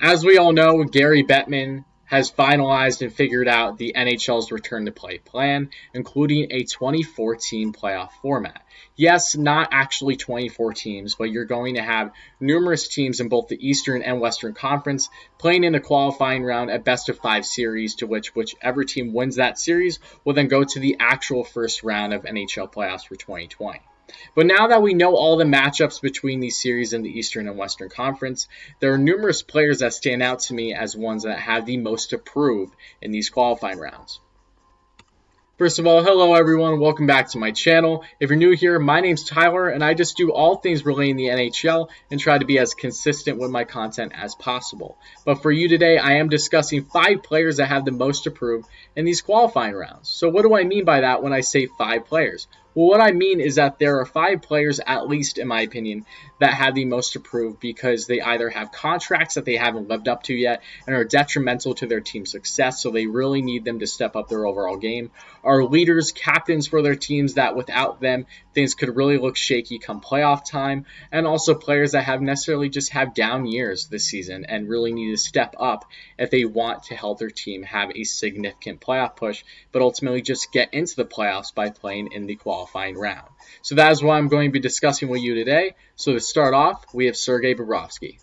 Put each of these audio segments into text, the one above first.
As we all know, Gary Bettman has finalized and figured out the NHL's return to play plan, including a 24-team playoff format. Yes, not actually 24 teams, but you're going to have numerous teams in both the Eastern and Western Conference playing in a qualifying round at best of 5 series, to whichever team wins that series will then go to the actual first round of NHL playoffs for 2020. But now that we know all the matchups between these series in the Eastern and Western Conference, there are numerous players that stand out to me as ones that have the most to prove in these qualifying rounds. First of all, hello everyone, welcome back to my channel. If you're new here, my name's Tyler, and I just do all things relating to the NHL and try to be as consistent with my content as possible. But for you today, I am discussing 5 players that have the most to prove in these qualifying rounds. So what do I mean by that when I say 5 players? Well, what I mean is that there are 5 players, at least in my opinion, that have the most to prove because they either have contracts that they haven't lived up to yet and are detrimental to their team's success, so they really need them to step up their overall game, are leaders, captains for their teams that without them, things could really look shaky come playoff time, and also players that have necessarily just have down years this season and really need to step up if they want to help their team have a significant playoff push, but ultimately just get into the playoffs by playing in the qualifying round. So that is what I'm going to be discussing with you today. So to start off, we have Sergei Brodsky.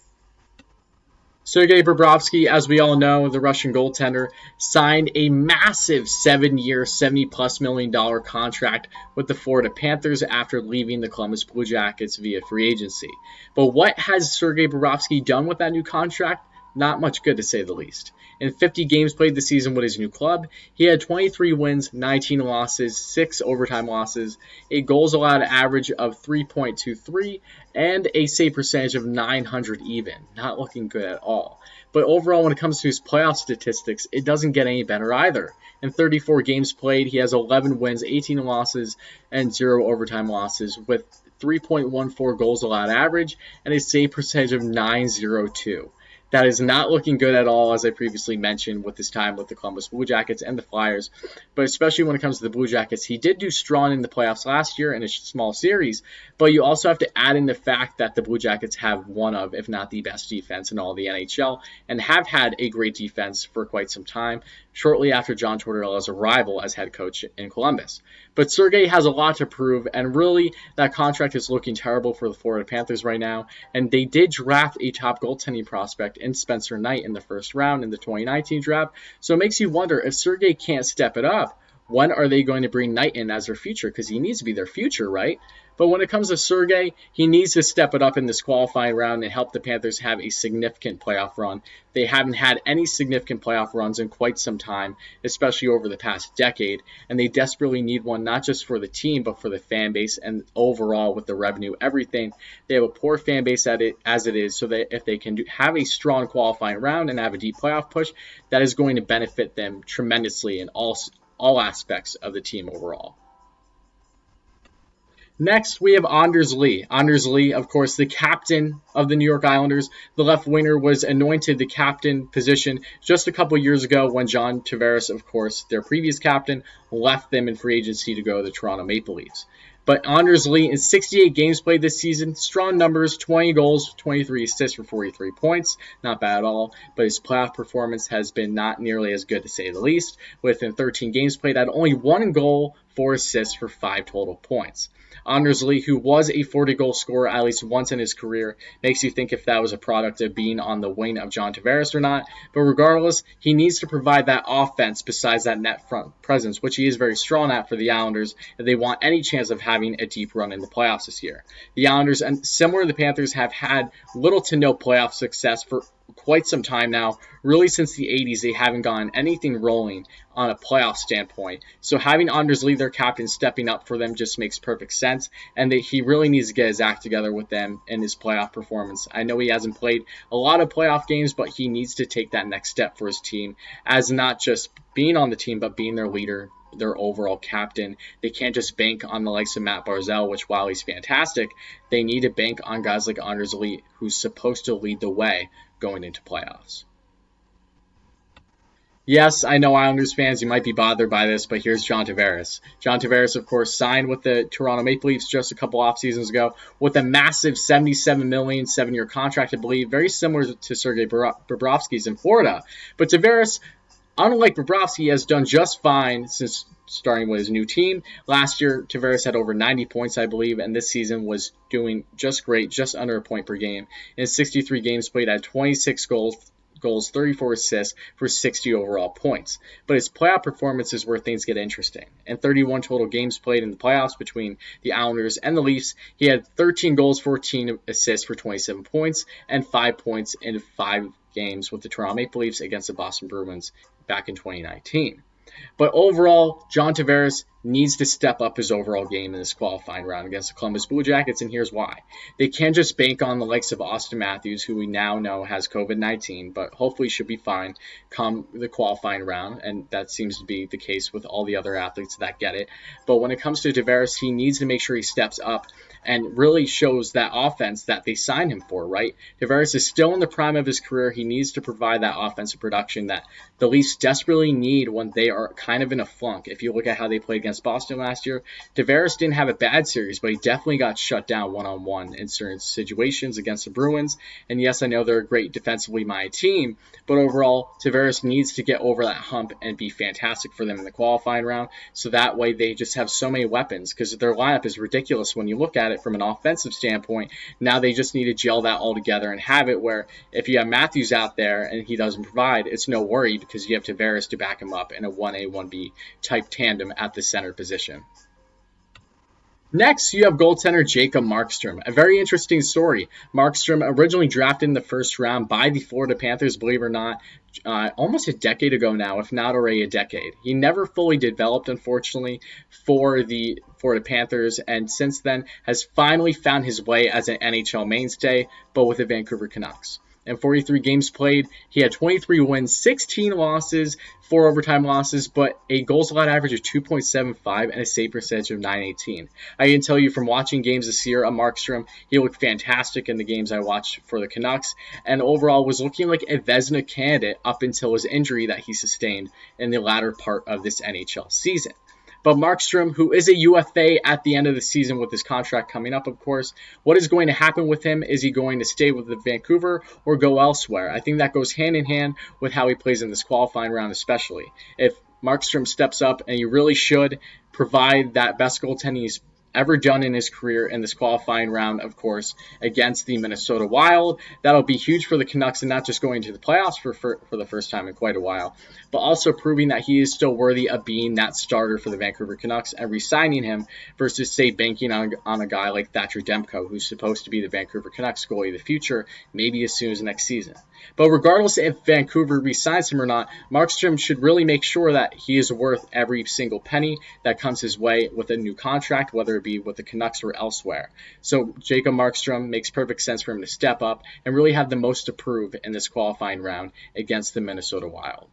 Sergei Brodsky, as we all know, the Russian goaltender, signed a massive 7-year, $70+ million contract with the Florida Panthers after leaving the Columbus Blue Jackets via free agency. But what has Sergei Brodsky done with that new contract? Not much good, to say the least. In 50 games played this season with his new club, he had 23 wins, 19 losses, 6 overtime losses, a goals allowed average of 3.23, and a save percentage of .900 even. Not looking good at all. But overall, when it comes to his playoff statistics, it doesn't get any better either. In 34 games played, he has 11 wins, 18 losses, and 0 overtime losses, with 3.14 goals allowed average and a save percentage of .902. That is not looking good at all, as I previously mentioned, with his time with the Columbus Blue Jackets and the Flyers. But especially when it comes to the Blue Jackets, he did do strong in the playoffs last year in a small series. But you also have to add in the fact that the Blue Jackets have one of, if not the best defense in all the NHL, and have had a great defense for quite some time, shortly after John Tortorella's arrival as head coach in Columbus. But Sergei has a lot to prove, and really, that contract is looking terrible for the Florida Panthers right now. And they did draft a top goaltending prospect in Spencer Knight in the first round in the 2019 draft. So it makes you wonder, if Sergei can't step it up, when are they going to bring Knight in as their future? Because he needs to be their future, right? But when it comes to Sergei, he needs to step it up in this qualifying round and help the Panthers have a significant playoff run. They haven't had any significant playoff runs in quite some time, especially over the past decade, and they desperately need one, not just for the team, but for the fan base and overall with the revenue, everything. They have a poor fan base as it is, so that if they can have a strong qualifying round and have a deep playoff push, that is going to benefit them tremendously in all aspects of the team overall. Next, we have Anders Lee. Anders Lee, of course, the captain of the New York Islanders. The left winger was anointed the captain position just a couple years ago when John Tavares, of course, their previous captain, left them in free agency to go to the Toronto Maple Leafs. But Anders Lee, in 68 games played this season, strong numbers, 20 goals, 23 assists for 43 points. Not bad at all, but his playoff performance has been not nearly as good, to say the least. Within 13 games played, had only 1 goal, 4 assists for 5 total points. Anders Lee, who was a 40-goal scorer at least once in his career, makes you think if that was a product of being on the wing of John Tavares or not. But regardless, he needs to provide that offense besides that net front presence, which he is very strong at for the Islanders if they want any chance of having a deep run in the playoffs this year. The Islanders, and similar to the Panthers, have had little to no playoff success for quite some time now. Really, since the 80s, they haven't gotten anything rolling on a playoff standpoint. So having Anders Lee, their captain, stepping up for them just makes perfect sense. And he really needs to get his act together with them in his playoff performance. I know he hasn't played a lot of playoff games, but he needs to take that next step for his team as not just being on the team, but being their leader, their overall captain. They can't just bank on the likes of Matt Barzal, which while he's fantastic, they need to bank on guys like Anders Lee, who's supposed to lead the way going into playoffs. Yes, I know Islanders fans, you might be bothered by this, but here's John Tavares. John Tavares, of course, signed with the Toronto Maple Leafs just a couple off seasons ago with a massive 77 million 7-year contract, I believe, very similar to Sergei Bobrovsky's in Florida. But Tavares, unlike Bobrovsky, has done just fine since starting with his new team. Last year, Tavares had over 90 points, I believe, and this season was doing just great, just under a point per game. In his 63 games played, had 26 goals, 34 assists for 60 overall points. But his playoff performance is where things get interesting. In 31 total games played in the playoffs between the Islanders and the Leafs, he had 13 goals, 14 assists for 27 points, and 5 points in 5 games with the Toronto Maple Leafs against the Boston Bruins back in 2019. But overall, John Tavares needs to step up his overall game in this qualifying round against the Columbus Blue Jackets, and here's why. They can't just bank on the likes of Austin Matthews, who we now know has COVID-19, but hopefully should be fine come the qualifying round, and that seems to be the case with all the other athletes that get it. But when it comes to Tavares, he needs to make sure he steps up and really shows that offense that they signed him for, right? Tavares is still in the prime of his career. He needs to provide that offensive production that the Leafs desperately need when they are kind of in a flunk. If you look at how they played against Boston last year, Tavares didn't have a bad series, but he definitely got shut down one-on-one in certain situations against the Bruins. And yes, I know they're a great defensively minded team, but overall, Tavares needs to get over that hump and be fantastic for them in the qualifying round. So that way they just have so many weapons, because their lineup is ridiculous when you look at it from an offensive standpoint. Now they just need to gel that all together and have it where if you have Matthews out there and he doesn't provide, it's no worry because you have Tavares to back him up in a 1A, 1B type tandem at the center position. Next, you have goaltender Jacob Markstrom. A very interesting story. Markstrom, originally drafted in the first round by the Florida Panthers, believe it or not, almost a decade ago now, if not already a decade. He never fully developed, unfortunately, for the Florida Panthers, and since then has finally found his way as an NHL mainstay, but with the Vancouver Canucks. In 43 games played, he had 23 wins, 16 losses, 4 overtime losses, but a goals allowed average of 2.75 and a save percentage of 918. I can tell you from watching games this year of Markstrom, he looked fantastic in the games I watched for the Canucks, and overall was looking like a Vezina candidate up until his injury that he sustained in the latter part of this NHL season. But Markstrom, who is a UFA at the end of the season with his contract coming up, of course, what is going to happen with him? Is he going to stay with the Vancouver or go elsewhere? I think that goes hand in hand with how he plays in this qualifying round, especially. If Markstrom steps up, and he really should provide that best goaltending he's ever done in his career in this qualifying round, of course, against the Minnesota Wild. That'll be huge for the Canucks, and not just going to the playoffs for the first time in quite a while, but also proving that he is still worthy of being that starter for the Vancouver Canucks and re-signing him versus, say, banking on a guy like Thatcher Demko, who's supposed to be the Vancouver Canucks goalie of the future, maybe as soon as next season. But regardless if Vancouver re-signs him or not, Markstrom should really make sure that he is worth every single penny that comes his way with a new contract, whether it be with the Canucks or elsewhere. So Jacob Markstrom makes perfect sense for him to step up and really have the most to prove in this qualifying round against the Minnesota Wild.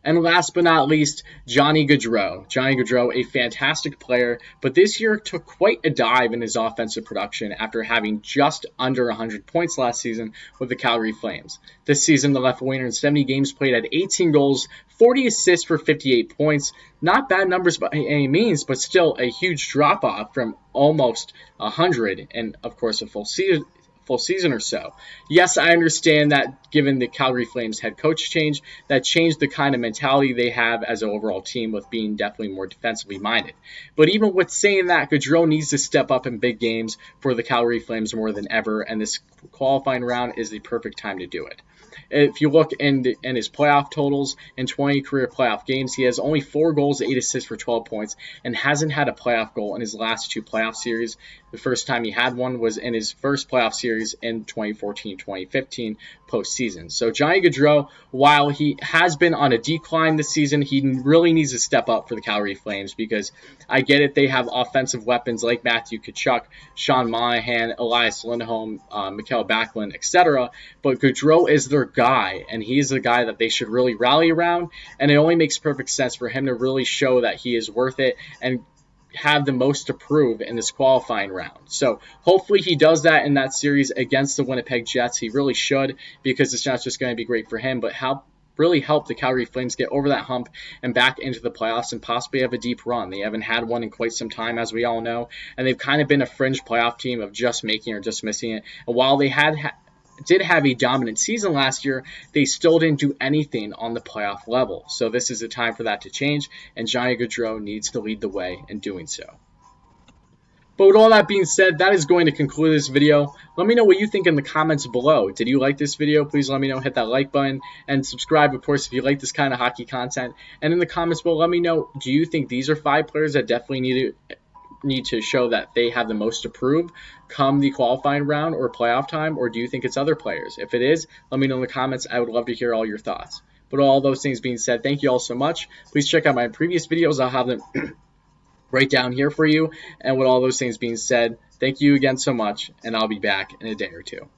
And last but not least, Johnny Gaudreau. Johnny Gaudreau, a fantastic player, but this year took quite a dive in his offensive production after having just under 100 points last season with the Calgary Flames. This season, the left winger in 70 games played had 18 goals, 40 assists for 58 points. Not bad numbers by any means, but still a huge drop-off from almost 100 and, of course, a full season or so. Yes, I understand that given the Calgary Flames head coach change, that changed the kind of mentality they have as an overall team with being definitely more defensively minded. But even with saying that, Gaudreau needs to step up in big games for the Calgary Flames more than ever, and this qualifying round is the perfect time to do it. If you look in his playoff totals in 20 career playoff games, he has only 4 goals, 8 assists for 12 points, and hasn't had a playoff goal in his last 2 playoff series. The first time he had one was in his first playoff series in 2014-2015 postseason. So Johnny Gaudreau, while he has been on a decline this season, he really needs to step up for the Calgary Flames, because I get it, they have offensive weapons like Matthew Tkachuk, Sean Monahan, Elias Lindholm, Mikael Backlund, etc. But Gaudreau is their guy, and he's the guy that they should really rally around, and it only makes perfect sense for him to really show that he is worth it and have the most to prove in this qualifying round. So hopefully he does that in that series against the Winnipeg Jets. He really should, because it's not just going to be great for him, but how really help the Calgary Flames get over that hump and back into the playoffs and possibly have a deep run. They haven't had one in quite some time, as we all know, and they've kind of been a fringe playoff team of just making or just missing it. And while they did have a dominant season last year, they still didn't do anything on the playoff level. So this is a time for that to change, and Johnny Gaudreau needs to lead the way in doing so. But with all that being said, that is going to conclude this video. Let me know what you think in the comments below. Did you like this video? Please let me know. Hit that like button and subscribe, of course, if you like this kind of hockey content. And in the comments below, let me know, do you think these are 5 players that definitely need to show that they have the most to prove come the qualifying round or playoff time, or do you think it's other players? If it is, let me know in the comments. I would love to hear all your thoughts. But all those things being said, thank you all so much. Please check out my previous videos. I'll have them right down here for you. And with all those things being said, thank you again so much, and I'll be back in a day or two.